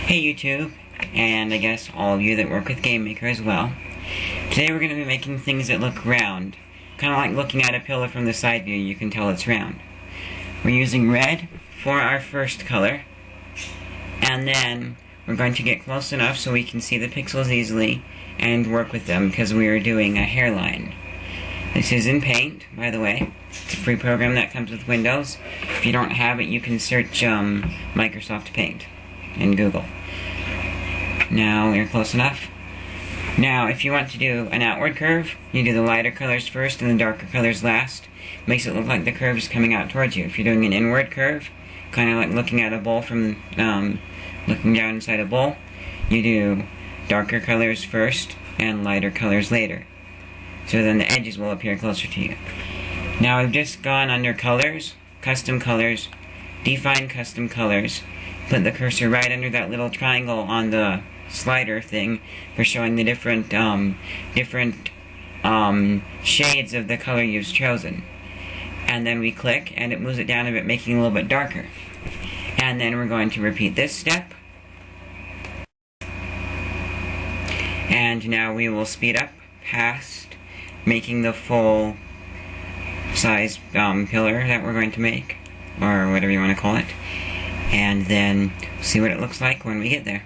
Hey YouTube, and I guess all of you that work with GameMaker as well. Today we're going to be making things that look round. Kind of like looking at a pillar from the side view, you can tell it's round. We're using red for our first color, and then we're going to get close enough so we can see the pixels easily and work with them because we are doing a hairline. This is in Paint, by the way. It's a free program that comes with Windows. If you don't have it, you can search Microsoft Paint in Google. Now you're close enough. Now if you want to do an outward curve, you do the lighter colors first and the darker colors last. Makes it look like the curve is coming out towards you. If you're doing an inward curve, kind of like looking at a bowl from looking down inside a bowl, you do darker colors first and lighter colors later. So then the edges will appear closer to you. Now I've just gone under colors, custom colors, define custom colors, put the cursor right under that little triangle on the slider thing for showing the different shades of the color you've chosen. And then we click and it moves it down a bit, making it a little bit darker. And then we're going to repeat this step. And now we will speed up past making the full size pillar that we're going to make, or whatever you want to call it. And then see what it looks like when we get there.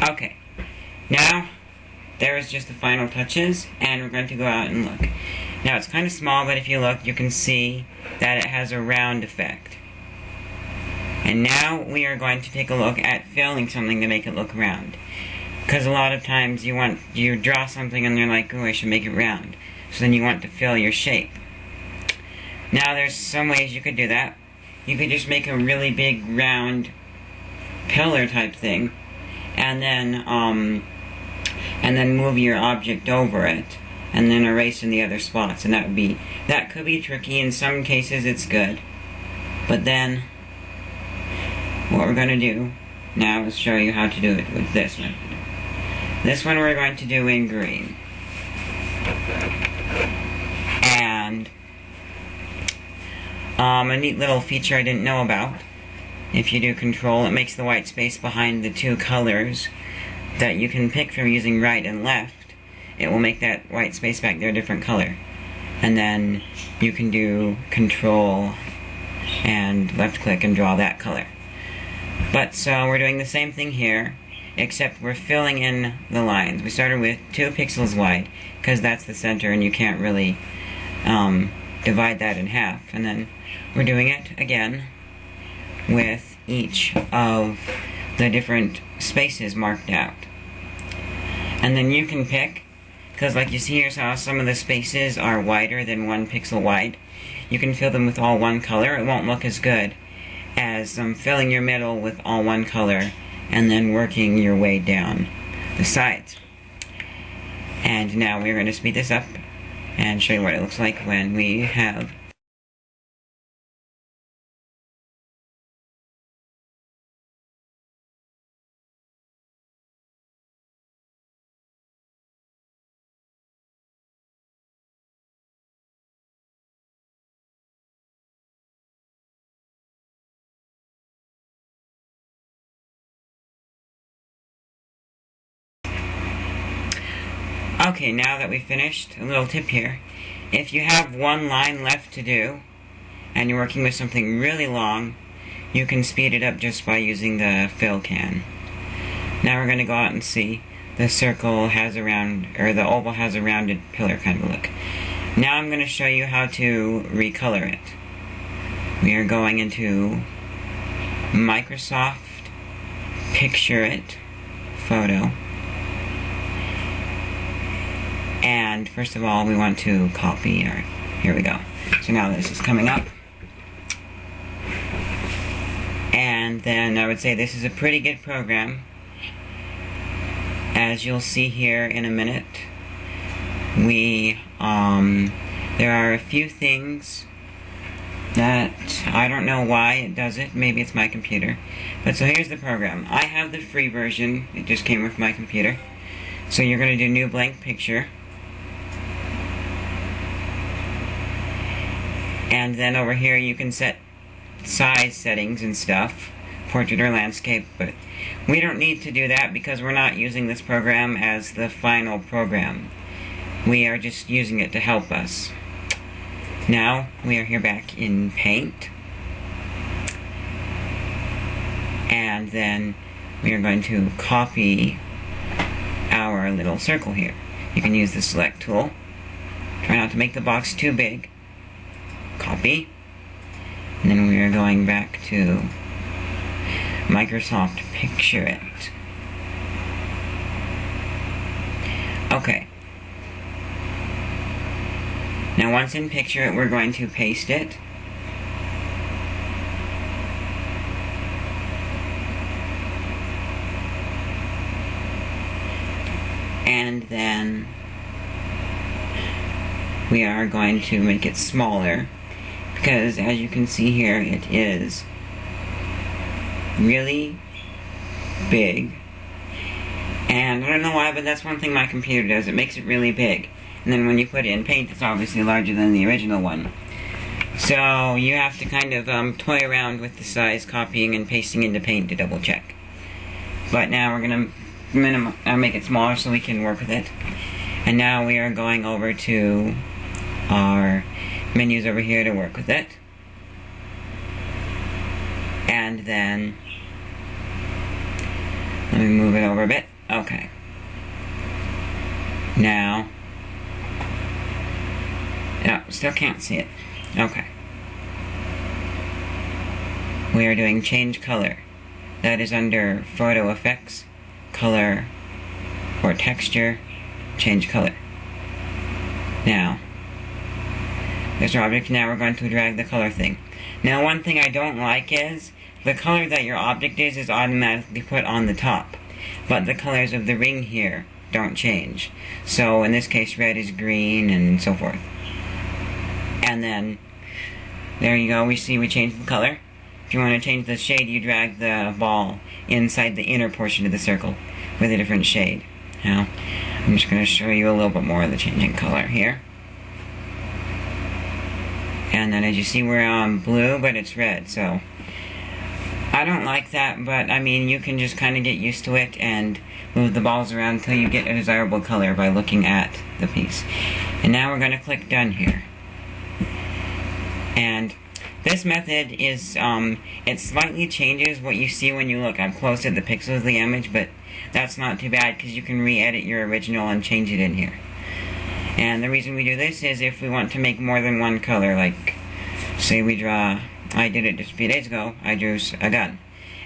Okay, now there is just the final touches, and we're going to go out and look. Now it's kind of small, but if you look, you can see that it has a round effect. And now we are going to take a look at filling something to make it look round. Because a lot of times you draw something and you're like, oh, I should make it round. So then you want to fill your shape. Now there's some ways you could do that. You could just make a really big round pillar type thing, and then move your object over it, and then erase in the other spots, and that could be tricky. In some cases it's good, but then what we're going to do now is show you how to do it with this one. This one we're going to do in green, and a neat little feature I didn't know about. If you do control, it makes the white space behind the two colors that you can pick from using right and left. It will make that white space back there a different color. And then you can do control and left click and draw that color. But so we're doing the same thing here, except we're filling in the lines. We started with 2 pixels wide, because that's the center and you can't really divide that in half. And then we're doing it again with each of the different spaces marked out. And then you can pick, because like you see here, how some of the spaces are wider than 1 pixel wide. You can fill them with all one color. It won't look as good as filling your middle with all one color and then working your way down the sides. And now we're going to speed this up and show you what it looks like when we have Okay, now that we've finished, a little tip here. If you have one line left to do, and you're working with something really long, you can speed it up just by using the fill can. Now we're going to go out and see. The circle has a round, or the oval has a rounded pillar kind of look. Now I'm going to show you how to recolor it. we are going into Microsoft Picture It photo. And first of all, we want to copy our, here we go. So now this is coming up. And then I would say this is a pretty good program. As you'll see here in a minute, there are a few things that I don't know why it does it. Maybe it's my computer. But so here's the program. I have the free version. It just came with my computer. So you're going to do new blank picture. And then over here you can set size settings and stuff, portrait or landscape, but we don't need to do that because we're not using this program as the final program. We are just using it to help us. Now we are here back in Paint, and then we are going to copy our little circle here. You can use the select tool. Try not to make the box too big. Copy. And then we are going back to Microsoft Picture It. Okay. Now once in Picture It, we're going to paste it. And then we are going to make it smaller, because as you can see here, it is really big. And I don't know why, but that's one thing my computer does. It makes it really big. And then when you put it in Paint, it's obviously larger than the original one. So you have to kind of toy around with the size, copying and pasting into Paint to double check. But now we're going to make it smaller so we can work with it. And now we are going over to our menus over here to work with it. And then let me move it over a bit. Okay. Now, no, still can't see it. Okay. We are doing change color. That is under photo effects, color, or texture, change color. Now, there's our object. Now we're going to drag the color thing. Now one thing I don't like is the color that your object is automatically put on the top, but the colors of the ring here don't change. So in this case, red is green and so forth. And then there you go. We changed the color. If you want to change the shade, you drag the ball inside the inner portion of the circle with a different shade. Now I'm just going to show you a little bit more of the changing color here. And then as you see, we're on blue, but it's red, so I don't like that, but I mean, you can just kind of get used to it and move the balls around until you get a desirable color by looking at the piece. And now we're going to click Done here. And this method is, it slightly changes what you see when you look up close at the pixels of the image, but that's not too bad because you can re-edit your original and change it in here. And the reason we do this is if we want to make more than one color, like, say we draw, I did it just a few days ago, I drew a gun.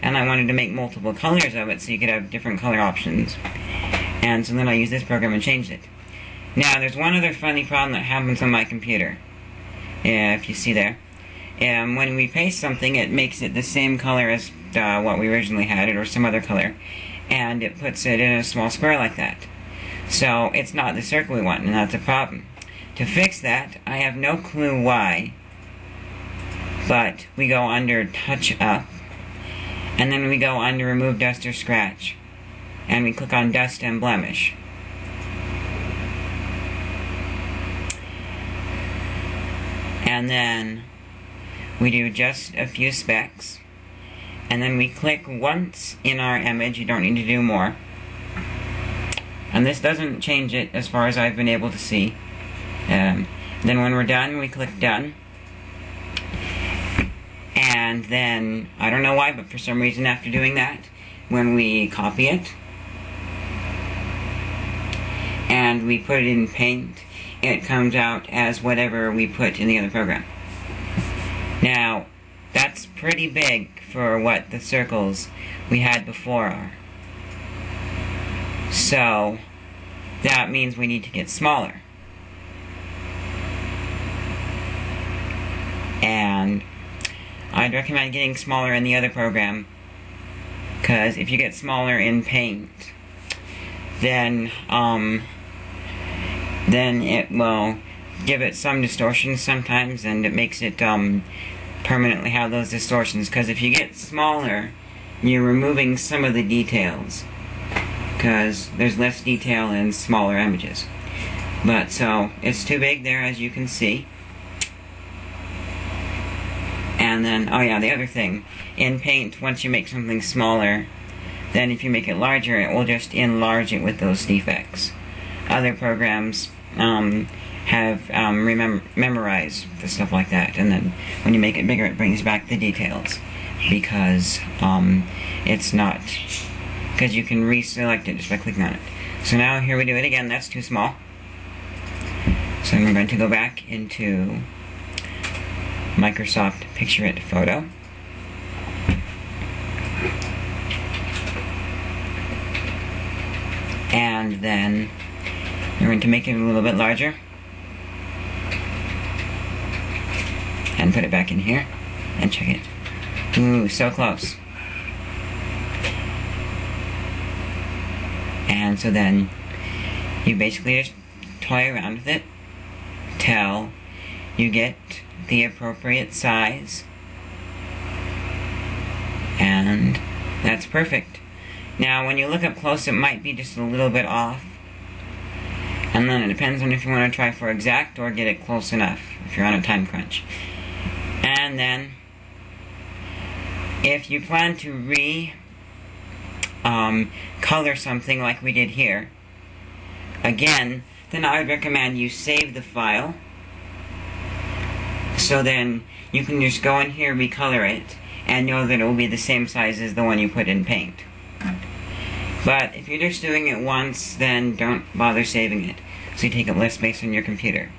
And I wanted to make multiple colors of it so you could have different color options. And so then I used this program and changed it. Now, there's one other funny problem that happens on my computer. Yeah, if you see there. When we paste something, it makes it the same color as what we originally had it, or some other color. And it puts it in a small square like that. So it's not the circle we want, and that's a problem. To fix that, I have no clue why, but we go under Touch Up, and then we go under Remove Dust or Scratch, and we click on Dust and Blemish. And then we do just a few specks, and then we click once in our image. You don't need to do more. And this doesn't change it as far as I've been able to see. Then when we're done, we click Done. And then, I don't know why, but for some reason after doing that, when we copy it, and we put it in Paint, it comes out as whatever we put in the other program. Now, That's pretty big for what the circles we had before are. So that means we need to get smaller. And I'd recommend getting smaller in the other program, because if you get smaller in Paint, then it will give it some distortions sometimes, and it makes it permanently have those distortions. Because if you get smaller, you're removing some of the details, because there's less detail in smaller images. But so it's too big there, as you can see. And then, oh yeah, the other thing, in Paint, once you make something smaller, then if you make it larger, it will just enlarge it with those defects. Other programs have memorized the stuff like that, and then when you make it bigger, it brings back the details, because it's not, because you can reselect it just by clicking on it. So now here we do it again. That's too small. So we're going to go back into Microsoft Picture It Photo. And then we're going to make it a little bit larger. And put it back in here. And check it. Ooh, so close. And so then you basically just toy around with it till you get the appropriate size, and that's perfect. Now when you look up close, it might be just a little bit off, and then it depends on if you want to try for exact or get it close enough if you're on a time crunch. And then if you plan to color something like we did here again, then I would recommend you save the file. So then you can just go in here, recolor it, and know that it will be the same size as the one you put in Paint. But if you're just doing it once, then don't bother saving it, so you take up less space on your computer.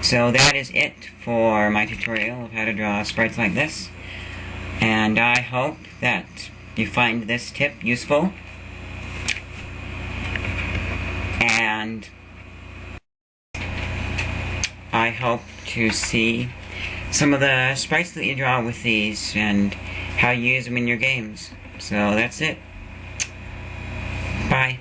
So that is it for my tutorial of how to draw sprites like this. And I hope that you find this tip useful. And I hope to see some of the sprites that you draw with these and how you use them in your games. So that's it. Bye.